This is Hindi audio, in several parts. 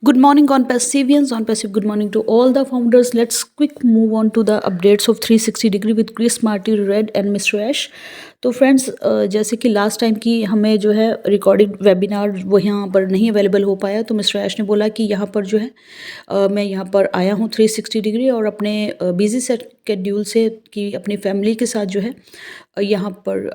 Good morning on Passivians. On Passive, good morning to all the founders. Let's quick move on to the updates of 360 degree with Chris Marty, Red and Mr. Ash. तो फ्रेंड्स, जैसे कि लास्ट टाइम की हमें जो है रिकॉर्डेड वेबिनार वो यहाँ पर नहीं अवेलेबल हो पाया, तो मिस्टर ऐश ने बोला कि यहाँ पर जो है मैं यहाँ पर आया हूँ 360 डिग्री और अपने बिजी शेड्यूल से कि अपनी फैमिली के साथ जो है यहाँ पर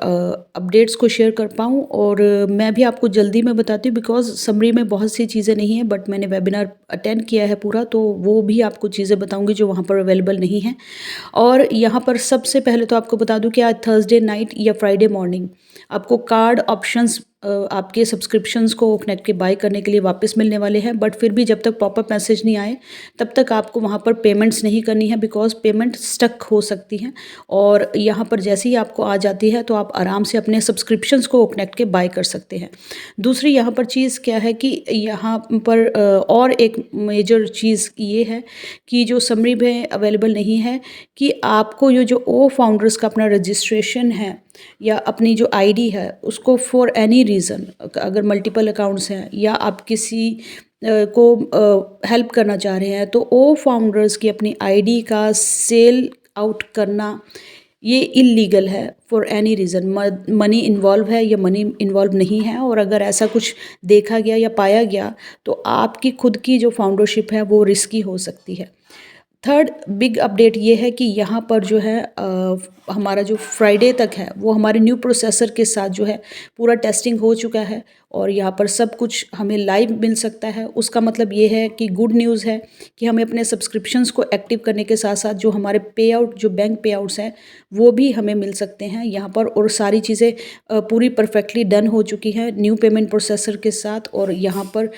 अपडेट्स को शेयर कर पाऊँ। और मैं भी आपको जल्दी में बताती हूँ बिकॉज समरी में बहुत सी चीज़ें नहीं हैं, बट मैंने वेबिनार अटेंड किया है पूरा, तो वो भी आपको चीज़ें बताऊँगी जो वहाँ पर अवेलेबल नहीं हैं। और यहाँ पर सबसे पहले तो आपको बता दूं कि आज थर्सडे नाइट या फ्राइडे मॉर्निंग आपको कार्ड ऑप्शंस आपके सब्सक्रिप्शंस को ओकनेट के बाय करने के लिए वापस मिलने वाले हैं। बट फिर भी जब तक पॉपअप मैसेज नहीं आए तब तक आपको वहाँ पर पेमेंट्स नहीं करनी है बिकॉज पेमेंट स्टक हो सकती हैं। और यहाँ पर जैसे ही आपको आ जाती है तो आप आराम से अपने सब्सक्रिप्शंस को ओकनेट के बाय कर सकते हैं। दूसरी यहाँ पर चीज़ क्या है कि यहाँ पर और एक मेजर चीज़ ये है कि जो समरी में अवेलेबल नहीं है कि आपको ये जो ओ फाउंडर्स का अपना रजिस्ट्रेशन है या अपनी जो आईडी है उसको फॉर एनी रीज़न, अगर मल्टीपल अकाउंट्स हैं या आप किसी को हेल्प करना चाह रहे हैं, तो ओ फाउंडर्स की अपनी आईडी का सेल आउट करना ये इलीगल है for any reason. Money involve है या मनी इन्वॉल्व नहीं है, और अगर ऐसा कुछ देखा गया या पाया गया तो आपकी खुद की जो फाउंडरशिप है वो रिस्की हो सकती है। थर्ड बिग अपडेट ये है कि यहाँ पर जो है हमारा जो फ्राइडे तक है वो हमारे न्यू प्रोसेसर के साथ जो है पूरा टेस्टिंग हो चुका है और यहाँ पर सब कुछ हमें लाइव मिल सकता है। उसका मतलब ये है कि गुड न्यूज़ है कि हमें अपने सब्सक्रिप्शंस को एक्टिव करने के साथ साथ जो हमारे पे आउट जो बैंक पे आउट्स हैं वो भी हमें मिल सकते हैं यहाँ पर। और सारी चीज़ें पूरी परफेक्टली डन हो चुकी हैं न्यू पेमेंट प्रोसेसर के साथ। और यहाँ पर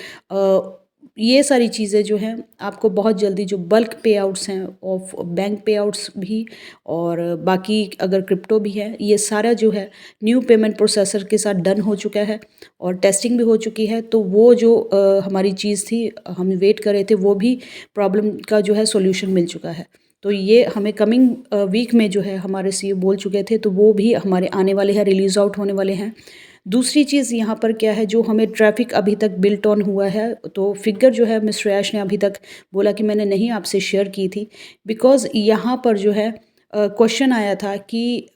ये सारी चीज़ें जो हैं आपको बहुत जल्दी जो बल्क पे आउट्स हैं ऑफ बैंक पे आउट्स भी और बाकी अगर क्रिप्टो भी है, ये सारा जो है न्यू पेमेंट प्रोसेसर के साथ डन हो चुका है और टेस्टिंग भी हो चुकी है। तो वो जो हमारी चीज़ थी हम वेट कर रहे थे वो भी प्रॉब्लम का जो है सॉल्यूशन मिल चुका है। तो ये हमें कमिंग वीक में जो है हमारे सीईओ बोल चुके थे, तो वो भी हमारे आने वाले हैं, रिलीज़ आउट होने वाले हैं। दूसरी चीज़ यहाँ पर क्या है, जो हमें ट्रैफिक अभी तक बिल्ट ऑन हुआ है, तो फिगर जो है मिस्टर ऐश ने अभी तक बोला कि मैंने नहीं आपसे शेयर की थी बिकॉज़ यहाँ पर जो है क्वेश्चन आया था कि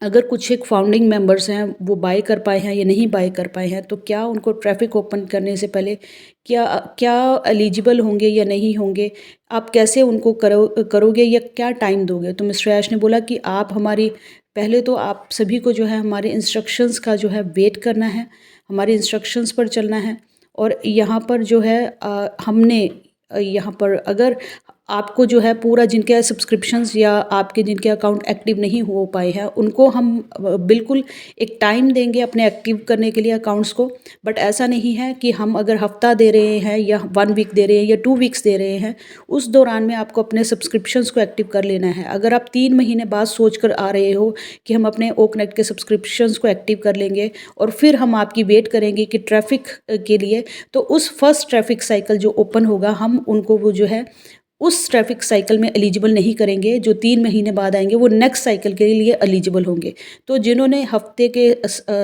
अगर कुछ एक फाउंडिंग मेंबर्स हैं वो बाय कर पाए हैं या नहीं बाय कर पाए हैं, तो क्या उनको ट्रैफिक ओपन करने से पहले क्या क्या एलिजिबल होंगे या नहीं होंगे, आप कैसे उनको करोगे या क्या टाइम दोगे। तो मिस्टर ऐश ने बोला कि आप हमारी पहले तो आप सभी को जो है हमारे इंस्ट्रक्शंस का जो है वेट करना है, हमारे इंस्ट्रक्शंस पर चलना है। और यहाँ पर जो है हमने यहाँ पर अगर आपको जो है पूरा जिनके सब्सक्रिप्शंस या आपके जिनके अकाउंट एक्टिव नहीं हो पाए हैं उनको हम बिल्कुल एक टाइम देंगे अपने एक्टिव करने के लिए अकाउंट्स को। बट ऐसा नहीं है कि हम अगर हफ्ता दे रहे हैं या 1 वीक दे रहे हैं या 2 वीक्स दे रहे हैं, उस दौरान में आपको अपने सब्सक्रिप्शंस को एक्टिव कर लेना है। अगर आप 3 महीने बाद सोच कर आ रहे हो कि हम अपने ओ कनेक्ट के सब्सक्रिप्शंस को एक्टिव कर लेंगे और फिर हम आपकी वेट करेंगे कि ट्रैफिक के लिए, तो उस फर्स्ट ट्रैफिक साइकिल जो ओपन होगा हम उनको वो जो है उस ट्रैफिक साइकिल में एलिजिबल नहीं करेंगे। जो 3 महीने बाद आएंगे वो नेक्स्ट साइकिल के लिए एलिजिबल होंगे। तो जिन्होंने हफ्ते के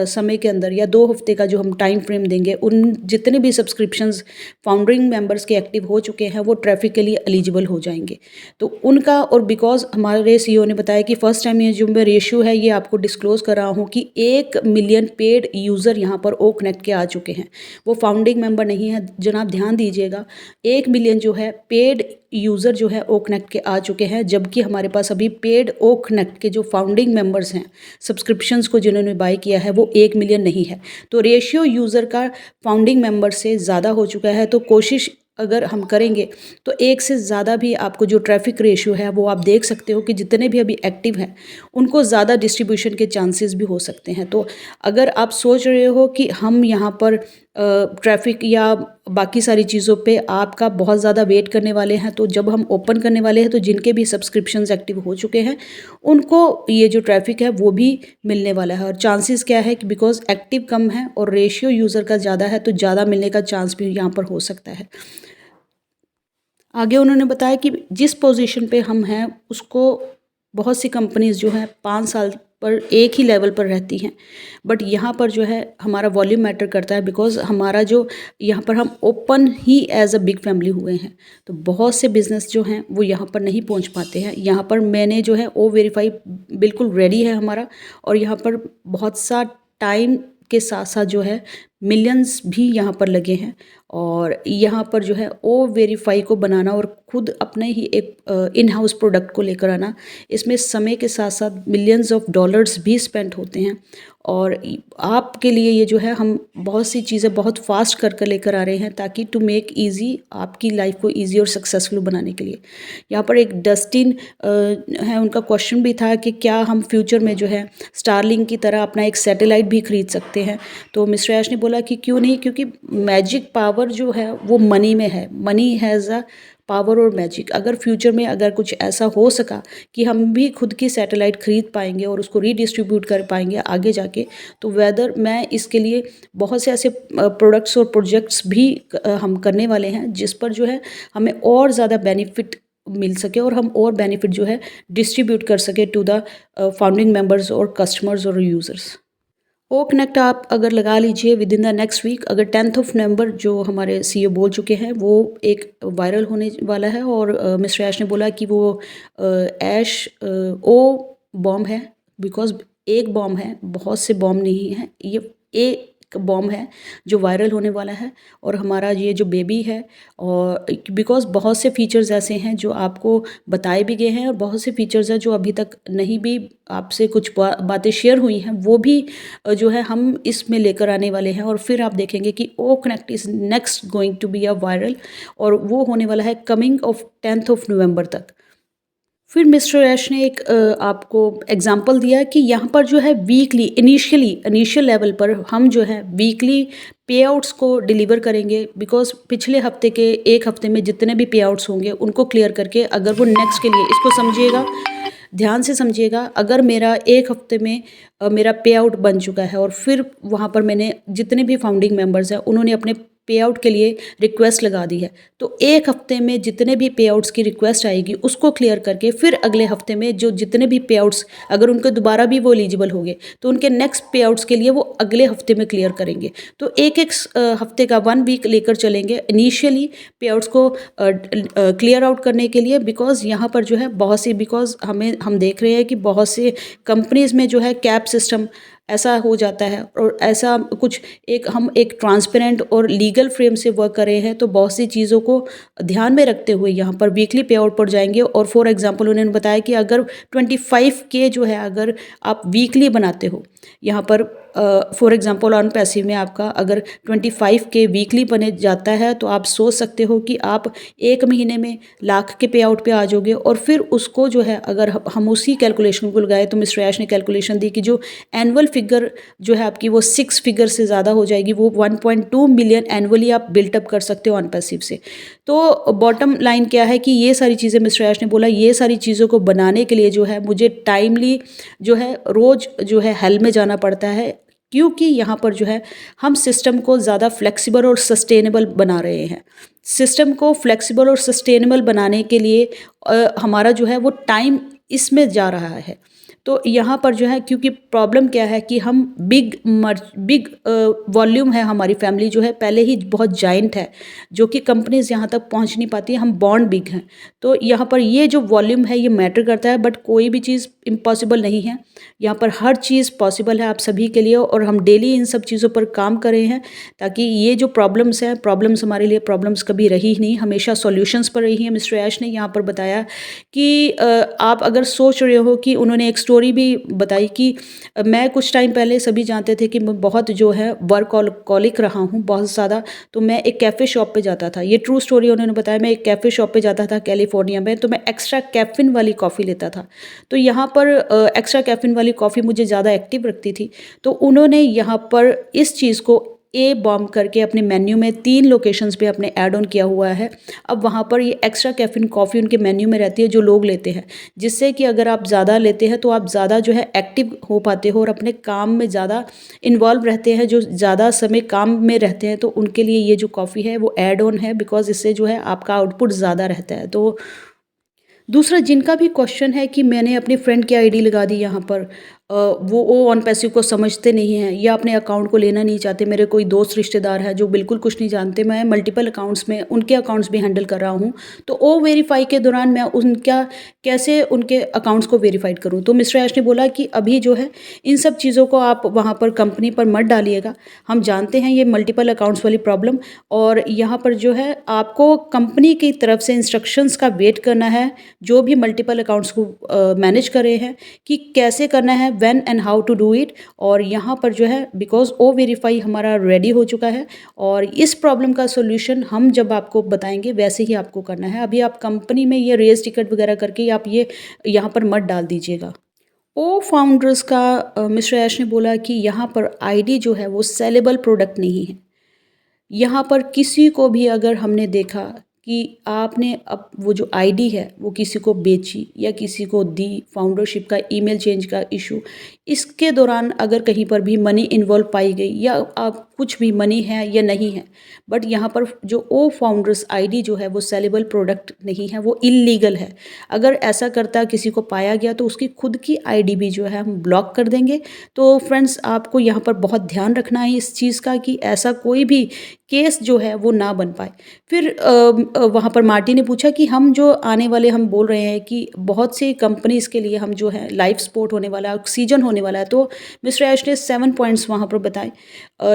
समय के अंदर या 2 हफ्ते का जो हम टाइम फ्रेम देंगे, उन जितने भी सब्सक्रिप्शंस फाउंडिंग मेंबर्स के एक्टिव हो चुके हैं वो ट्रैफिक के लिए एलिजिबल हो जाएंगे। तो उनका, और बिकॉज हमारे सीईओ ने बताया कि फर्स्ट टाइम ये जो मैं रेशियो है ये आपको डिस्क्लोज कर रहा हूँ कि 1 मिलियन पेड यूज़र यहाँ पर ओ कनेक्ट के आ चुके हैं, वो फाउंडिंग मेंबर नहीं है जनाब, ध्यान दीजिएगा। 1 मिलियन जो है पेड यूज़र जो है ओ कनेक्ट के आ चुके हैं, जबकि हमारे पास अभी पेड ओ कनेक्ट के जो फाउंडिंग मेंबर्स हैं सब्सक्रिप्शंस को जिन्होंने बाय किया है वो 1 मिलियन नहीं है। तो रेशियो यूज़र का फाउंडिंग मेंबर से ज़्यादा हो चुका है। तो कोशिश अगर हम करेंगे तो 1 से ज़्यादा भी आपको जो ट्रैफिक रेशियो है वो आप देख सकते हो कि जितने भी अभी एक्टिव हैं उनको ज़्यादा डिस्ट्रीब्यूशन के चांसेस भी हो सकते हैं। तो अगर आप सोच रहे हो कि हम यहाँ पर ट्रैफिक या बाकी सारी चीज़ों पे आपका बहुत ज़्यादा वेट करने वाले हैं, तो जब हम ओपन करने वाले हैं तो जिनके भी सब्सक्रिप्शंस एक्टिव हो चुके हैं उनको ये जो ट्रैफिक है वो भी मिलने वाला है। और चांसेस क्या है कि बिकॉज एक्टिव कम है और रेशियो यूज़र का ज़्यादा है तो ज़्यादा मिलने का चांस भी यहाँ पर हो सकता है। आगे उन्होंने बताया कि जिस पोजीशन पे हम हैं उसको बहुत सी कंपनीज जो हैं 5 साल पर एक ही लेवल पर रहती हैं। बट यहाँ पर जो है हमारा वॉल्यूम मैटर करता है, बिकॉज़ हमारा जो यहाँ पर हम ओपन ही एज अ बिग फैमिली हुए हैं, तो बहुत से बिज़नेस जो हैं वो यहाँ पर नहीं पहुँच पाते हैं। यहाँ पर मैंने जो है ओ वेरीफाई बिल्कुल रेडी है हमारा, और यहाँ पर बहुत सा टाइम के साथ साथ जो है मिलियंस भी यहाँ पर लगे हैं। और यहाँ पर जो है ओ वेरीफाई को बनाना और खुद अपने ही एक इन हाउस प्रोडक्ट को लेकर आना, इसमें समय के साथ साथ मिलियंस ऑफ डॉलर्स भी स्पेंड होते हैं। और आपके लिए ये जो है हम बहुत सी चीज़ें बहुत फास्ट कर कर लेकर आ रहे हैं, ताकि टू मेक इजी आपकी लाइफ को इजी और सक्सेसफुल बनाने के लिए। यहाँ पर एक डस्टिन है, उनका क्वेश्चन भी था कि क्या हम फ्यूचर में जो है स्टारलिंक की तरह अपना एक सैटेलाइट भी खरीद सकते हैं। तो मिस्टर ऐश ने बोला कि क्यों नहीं, क्योंकि मैजिक पावर जो है वो मनी में है। मनी हैज़ अ पावर और मैजिक। अगर फ्यूचर में अगर कुछ ऐसा हो सका कि हम भी खुद की सैटेलाइट खरीद पाएंगे और उसको रीडिस्ट्रीब्यूट कर पाएंगे आगे जाके, तो वेदर मैं इसके लिए बहुत से ऐसे प्रोडक्ट्स और प्रोजेक्ट्स भी हम करने वाले हैं, जिस पर जो है हमें और ज़्यादा बेनिफिट मिल सके और हम और बेनिफिट जो है डिस्ट्रीब्यूट कर सके टू द फाउंडिंग मेंबर्स और कस्टमर्स और यूज़र्स। ओ कनेक्ट आप अगर लगा लीजिए with in the next week. अगर 10th ऑफ नवंबर जो हमारे सीईओ बोल चुके हैं वो एक वायरल होने वाला है, और मिस्टर ऐश ने बोला कि वो ऐश ओ बॉम्ब है, बिकॉज एक बॉम्ब है, बहुत से बॉम्ब नहीं है, ये एक बॉम्ब है जो वायरल होने वाला है। और हमारा ये जो बेबी है, और बिकॉज बहुत से फीचर्स ऐसे हैं जो आपको बताए भी गए हैं, और बहुत से फीचर्स हैं जो अभी तक नहीं भी आपसे कुछ बातें शेयर हुई हैं, वो भी जो है हम इसमें लेकर आने वाले हैं। और फिर आप देखेंगे कि O Connect is next going to be a viral, और वो होने वाला है coming of 10th of November तक। फिर मिस्टर ऐश ने एक आपको एग्जांपल दिया कि यहाँ पर जो है वीकली इनिशियल लेवल पर हम जो है वीकली पे आउट्स को डिलीवर करेंगे, बिकॉज पिछले हफ्ते के एक हफ्ते में जितने भी पे आउट्स होंगे उनको क्लियर करके, अगर वो नेक्स्ट के लिए, इसको समझिएगा, ध्यान से समझिएगा, अगर मेरा एक हफ्ते में मेरा पे आउट बन चुका है और फिर वहाँ पर मैंने जितने भी फाउंडिंग मेंबर्स हैं उन्होंने अपने पे आउट के लिए रिक्वेस्ट लगा दी है, तो एक हफ्ते में जितने भी पे आउट्स की रिक्वेस्ट आएगी उसको क्लियर करके फिर अगले हफ्ते में जो जितने भी पे आउट्स, अगर उनके दोबारा भी वो एलिजिबल होंगे तो उनके नेक्स्ट पे आउट्स के लिए वो अगले हफ्ते में क्लियर करेंगे। तो एक एक हफ्ते का 1 वीक लेकर चलेंगे इनिशियली पे आउट्स को क्लियर आउट करने के लिए, बिकॉज यहाँ पर जो है बहुत सी, बिकॉज हम देख रहे हैं कि बहुत से कंपनीज़ में जो है कैप सिस्टम ऐसा हो जाता है, और ऐसा कुछ हम एक ट्रांसपेरेंट और लीगल फ्रेम से वर्क कर रहे हैं, तो बहुत सी चीज़ों को ध्यान में रखते हुए यहाँ पर वीकली पे आउट पर जाएंगे। और फॉर एग्जांपल उन्होंने बताया कि अगर 25K जो है अगर आप वीकली बनाते हो, यहाँ पर फॉर एग्जांपल ऑन पैसिव में आपका अगर 25K वीकली बने जाता है, तो आप सोच सकते हो कि आप एक महीने में लाख के पे आउट पे आ जाओगे। और फिर उसको जो है अगर हम उसी कैलकुलेशन को लगाए, तो मिस्टर ऐश ने कैलकुलेशन दी कि जो एनुअल फिगर जो है आपकी वो 6 फिगर से ज़्यादा हो जाएगी, वो 1.2 मिलियन एनुअली आप बिल्टअप कर सकते हो ऑन पैसिव से। तो बॉटम लाइन क्या है कि ये सारी चीज़ें मिस्टर ऐश ने बोला, ये सारी चीज़ों को बनाने के लिए जो है मुझे टाइमली जो है रोज़ जो है हेल में जाना पड़ता है, क्योंकि यहाँ पर जो है हम सिस्टम को ज़्यादा फ्लेक्सिबल और सस्टेनेबल बना रहे हैं। सिस्टम को फ्लेक्सिबल और सस्टेनेबल बनाने के लिए हमारा जो है वो टाइम इसमें जा रहा है। तो यहाँ पर जो है, क्योंकि प्रॉब्लम क्या है कि हम बिग वॉल्यूम है, हमारी फैमिली जो है पहले ही बहुत जाइंट है, जो कि कंपनीज यहाँ तक पहुँच नहीं पाती है, हम बॉन्ड बिग हैं। तो यहाँ पर ये जो वॉल्यूम है ये मैटर करता है, बट कोई भी चीज़ इम्पॉसिबल नहीं है, यहाँ पर हर चीज़ पॉसिबल है आप सभी के लिए। और हम डेली इन सब चीज़ों पर काम कर रहे हैं, ताकि ये जो प्रॉब्लम्स हैं, प्रॉब्लम्स हमारे लिए प्रॉब्लम्स कभी रही ही नहीं, हमेशा सॉल्यूशंस पर रही हैं। मिस्टर ऐश ने यहाँ पर बताया कि आप अगर सोच रहे हो कि उन्होंने एक स्टोरी भी बताई कि मैं कुछ टाइम पहले, सभी जानते थे कि मैं बहुत जो है वर्कहॉलिक रहा हूँ बहुत ज़्यादा, तो मैं एक कैफ़े शॉप पे जाता था, ये ट्रू स्टोरी उन्होंने बताया। मैं एक कैफ़े शॉप पे जाता था कैलिफोर्निया में, तो मैं एक्स्ट्रा कैफ़ीन वाली कॉफ़ी लेता था। तो यहाँ पर एक्स्ट्रा कैफ़ीन वाली कॉफ़ी मुझे ज़्यादा एक्टिव रखती थी, तो उन्होंने यहाँ पर इस चीज़ को ए बॉम्ब करके अपने मेन्यू में 3 लोकेशंस पे अपने ऐड ऑन किया हुआ है। अब वहाँ पर ये एक्स्ट्रा कैफ़ीन कॉफ़ी उनके मेन्यू में रहती है जो लोग लेते हैं, जिससे कि अगर आप ज़्यादा लेते हैं तो आप ज़्यादा जो है एक्टिव हो पाते हो और अपने काम में ज़्यादा इन्वॉल्व रहते हैं। जो ज़्यादा समय काम में रहते हैं तो उनके लिए ये जो कॉफ़ी है वो ऐड ऑन है, बिकॉज इससे जो है आपका आउटपुट ज़्यादा रहता है। तो दूसरा जिनका भी क्वेश्चन है कि मैंने अपनी फ्रेंड की आईडी लगा दी यहाँ पर, वो ऑन पैसिव को समझते नहीं हैं या अपने अकाउंट को लेना नहीं चाहते। मेरे कोई दोस्त रिश्तेदार हैं जो बिल्कुल कुछ नहीं जानते, मैं मल्टीपल अकाउंट्स में उनके अकाउंट्स भी हैंडल कर रहा हूँ। तो ओ वेरीफाई के दौरान मैं उनका कैसे उनके अकाउंट्स को वेरीफाइड करूँ। तो मिस्टर ऐश ने बोला कि अभी जो है इन सब चीज़ों को आप वहाँ पर कंपनी पर मत डालिएगा। हम जानते हैं ये मल्टीपल अकाउंट्स वाली प्रॉब्लम, और यहाँ पर जो है आपको कंपनी की तरफ से इंस्ट्रक्शंस का वेट करना है, जो भी मल्टीपल अकाउंट्स को मैनेज कर रहे हैं, कि कैसे करना है, when and how to do it. और यहाँ पर जो है बिकॉज ओ वेरीफाई हमारा रेडी हो चुका है, और इस प्रॉब्लम का सोल्यूशन हम जब आपको बताएंगे वैसे ही आपको करना है। अभी आप कंपनी में ये रेज टिकट वगैरह करके आप ये यहाँ पर मत डाल दीजिएगा। ओ फाउंडर्स का मिस्टर ऐश ने बोला कि यहाँ पर आईडी जो है वो सेलेबल प्रोडक्ट नहीं है। यहाँ पर किसी को भी अगर हमने देखा कि आपने अब वो जो आईडी है वो किसी को बेची या किसी को दी, फाउंडरशिप का ईमेल चेंज का इशू, इसके दौरान अगर कहीं पर भी मनी इन्वॉल्व पाई गई या आप कुछ भी मनी है या नहीं है, बट यहाँ पर जो ओ फाउंडर्स आईडी जो है वो सेलेबल प्रोडक्ट नहीं है, वो इलीगल है। अगर ऐसा करता किसी को पाया गया तो उसकी खुद की आईडी भी जो है हम ब्लॉक कर देंगे। तो फ्रेंड्स, आपको यहाँ पर बहुत ध्यान रखना है इस चीज़ का कि ऐसा कोई भी केस जो है वो ना बन पाए। फिर वहाँ पर मार्टी ने पूछा कि हम जो आने वाले हम बोल रहे हैं कि बहुत सी कंपनीज़ के लिए हम जो है लाइफ सपोर्ट होने वाला है, ऑक्सीजन होने वाला है। तो मिस्टर ऐश ने 7 पॉइंट्स वहाँ पर बताए।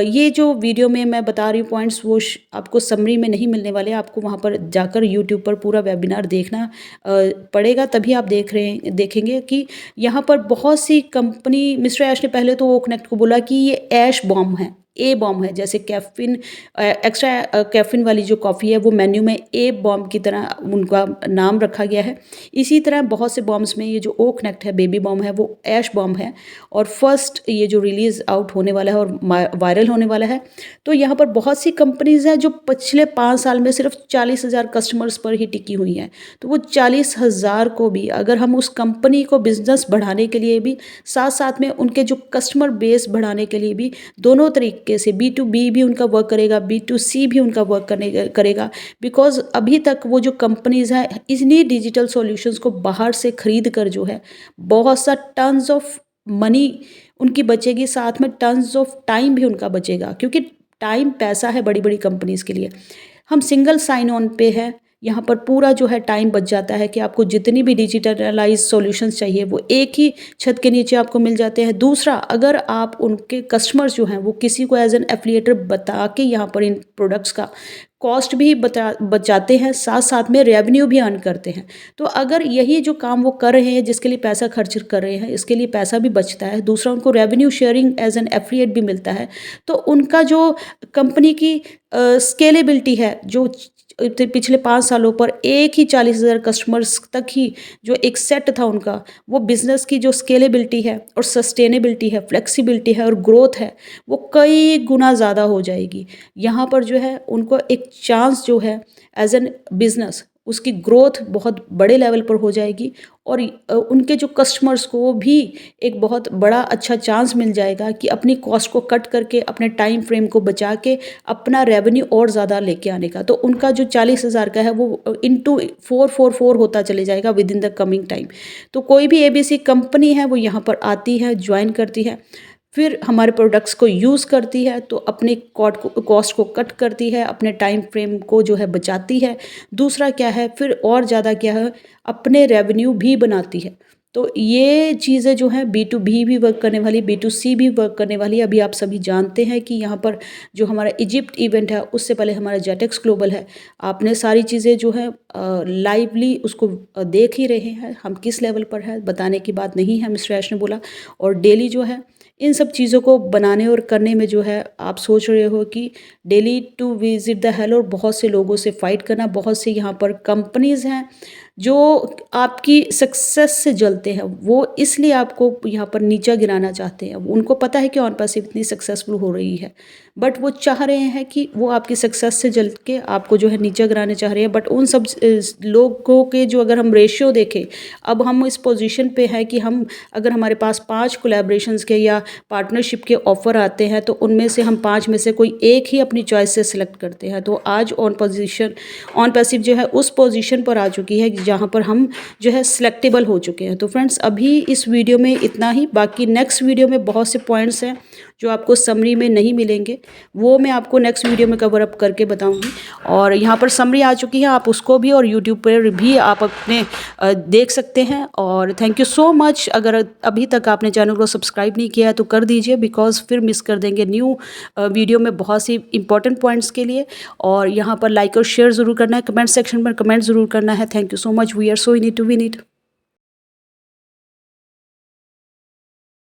ये जो वीडियो में मैं बता रही हूँ पॉइंट्स, वो आपको समरी में नहीं मिलने वाले, आपको वहाँ पर जाकर यूट्यूब पर पूरा वेबिनार देखना पड़ेगा, तभी आप देखेंगे कि यहाँ पर बहुत सी कंपनी, मिस्टर ऐश ने पहले तो वो कनेक्ट को बोला कि ये ऐश बॉम्ब है, ए बॉम्ब है। जैसे कैफीन, एक्स्ट्रा कैफीन वाली जो कॉफ़ी है वो मेन्यू में ए बॉम्ब की तरह उनका नाम रखा गया है। इसी तरह बहुत से बॉम्ब्स में ये जो ओ कनेक्ट है, बेबी बॉम्ब है, वो ऐश बॉम्ब है, और फर्स्ट ये जो रिलीज़ आउट होने वाला है और वायरल होने वाला है। तो यहाँ पर बहुत सी कंपनीज़ हैं जो पिछले 5 साल में सिर्फ 40,000 कस्टमर्स पर ही टिकी हुई हैं। तो वो 40,000 को भी अगर हम उस कंपनी को बिजनेस बढ़ाने के लिए भी, साथ साथ में उनके जो कस्टमर बेस बढ़ाने के लिए भी, दोनों तरीके से B2B भी उनका वर्क करेगा, B2C भी उनका वर्क करेगा। बिकॉज अभी तक वो जो कंपनीज़ हैं इन्हीं डिजिटल सॉल्यूशंस को बाहर से खरीद कर जो है बहुत सा टन्स ऑफ मनी उनकी बचेगी, साथ में टन्स ऑफ टाइम भी उनका बचेगा, क्योंकि टाइम पैसा है बड़ी बड़ी कंपनीज़ के लिए। हम सिंगल साइन ऑन पे है, यहाँ पर पूरा जो है टाइम बच जाता है कि आपको जितनी भी डिजिटलाइज सॉल्यूशंस चाहिए वो एक ही छत के नीचे आपको मिल जाते हैं। दूसरा, अगर आप उनके कस्टमर्स जो हैं वो किसी को एज एन एफिलिएटर बता के यहाँ पर इन प्रोडक्ट्स का कॉस्ट भी बचाते हैं, साथ साथ में रेवेन्यू भी अर्न करते हैं। तो अगर यही जो काम वो कर रहे हैं, जिसके लिए पैसा खर्च कर रहे हैं, इसके लिए पैसा भी बचता है, दूसरा उनको revenue sharing as an affiliate भी मिलता है, तो उनका जो कंपनी की स्केलेबिलिटी है, जो पिछले 5 सालों पर एक ही 40,000 कस्टमर्स तक ही जो एक सेट था उनका, वो बिज़नेस की जो स्केलेबिलिटी है और सस्टेनेबिलिटी है, फ्लेक्सिबिलिटी है और ग्रोथ है, वो कई गुना ज़्यादा हो जाएगी। यहाँ पर जो है उनको एक चांस जो है एज एन बिज़नेस, उसकी ग्रोथ बहुत बड़े लेवल पर हो जाएगी, और उनके जो कस्टमर्स को भी एक बहुत बड़ा अच्छा चांस मिल जाएगा कि अपनी कॉस्ट को कट करके, अपने टाइम फ्रेम को बचा के अपना रेवेन्यू और ज़्यादा लेके आने का। तो उनका जो 40,000 का है वो इंटू 444 होता चले जाएगा with in the coming time. तो कोई भी ABC कंपनी है वो यहाँ पर आती है, ज्वाइन करती है, फिर हमारे प्रोडक्ट्स को यूज़ करती है, तो अपने कॉस्ट को कट करती है, अपने टाइम फ्रेम को जो है बचाती है। दूसरा क्या है, फिर और ज़्यादा क्या है, अपने रेवेन्यू भी बनाती है। तो ये चीज़ें जो हैं B2B भी वर्क करने वाली, B2C भी वर्क करने वाली। अभी आप सभी जानते हैं कि यहाँ पर जो हमारा इजिप्ट इवेंट है, उससे पहले हमारा जेटेक्स ग्लोबल है। आपने सारी चीज़ें जो है लाइवली उसको देख ही रहे हैं, हम किस लेवल पर है बताने की बात नहीं है, मिस्टर ऐश ने बोला। और डेली जो है इन सब चीज़ों को बनाने और करने में जो है आप सोच रहे हो कि daily to visit the hell, और बहुत से लोगों से फाइट करना, बहुत से यहाँ पर कंपनीज़ हैं जो आपकी सक्सेस से जलते हैं, वो इसलिए आपको यहाँ पर नीचा गिराना चाहते हैं। उनको पता है कि ऑन पैसिव इतनी सक्सेसफुल हो रही है, बट वो चाह रहे हैं कि वो आपकी सक्सेस से जल के आपको जो है नीचा गिराना चाह रहे हैं। बट उन सब लोगों के जो अगर हम रेशियो देखें, अब हम इस पोजीशन पे है कि हम अगर हमारे पास 5 कोलैबोरेशंस के या पार्टनरशिप के ऑफ़र आते हैं, तो उनमें से हम 5 में से कोई एक ही अपनी चॉइस से सिलेक्ट करते हैं। तो आज ऑन पैसिव जो है उस पोजीशन पर आ चुकी है जहाँ पर हम जो है सिलेक्टेबल हो चुके हैं। तो फ्रेंड्स अभी इस वीडियो में इतना ही, बाकी नेक्स्ट वीडियो में बहुत से पॉइंट्स हैं जो आपको समरी में नहीं मिलेंगे, वो मैं आपको नेक्स्ट वीडियो में कवर अप करके बताऊंगी। और यहाँ पर समरी आ चुकी है, आप उसको भी और यूट्यूब पर भी आप अपने देख सकते हैं। और थैंक यू सो मच। अगर अभी तक आपने चैनल को सब्सक्राइब नहीं किया है तो कर दीजिए, बिकॉज फिर मिस कर देंगे न्यू वीडियो में बहुत सी इंपॉर्टेंट पॉइंट्स के लिए। और यहाँ पर लाइक और शेयर ज़रूर करना है, कमेंट सेक्शन में कमेंट ज़रूर करना है। Thank you so much. We are so in it to win it.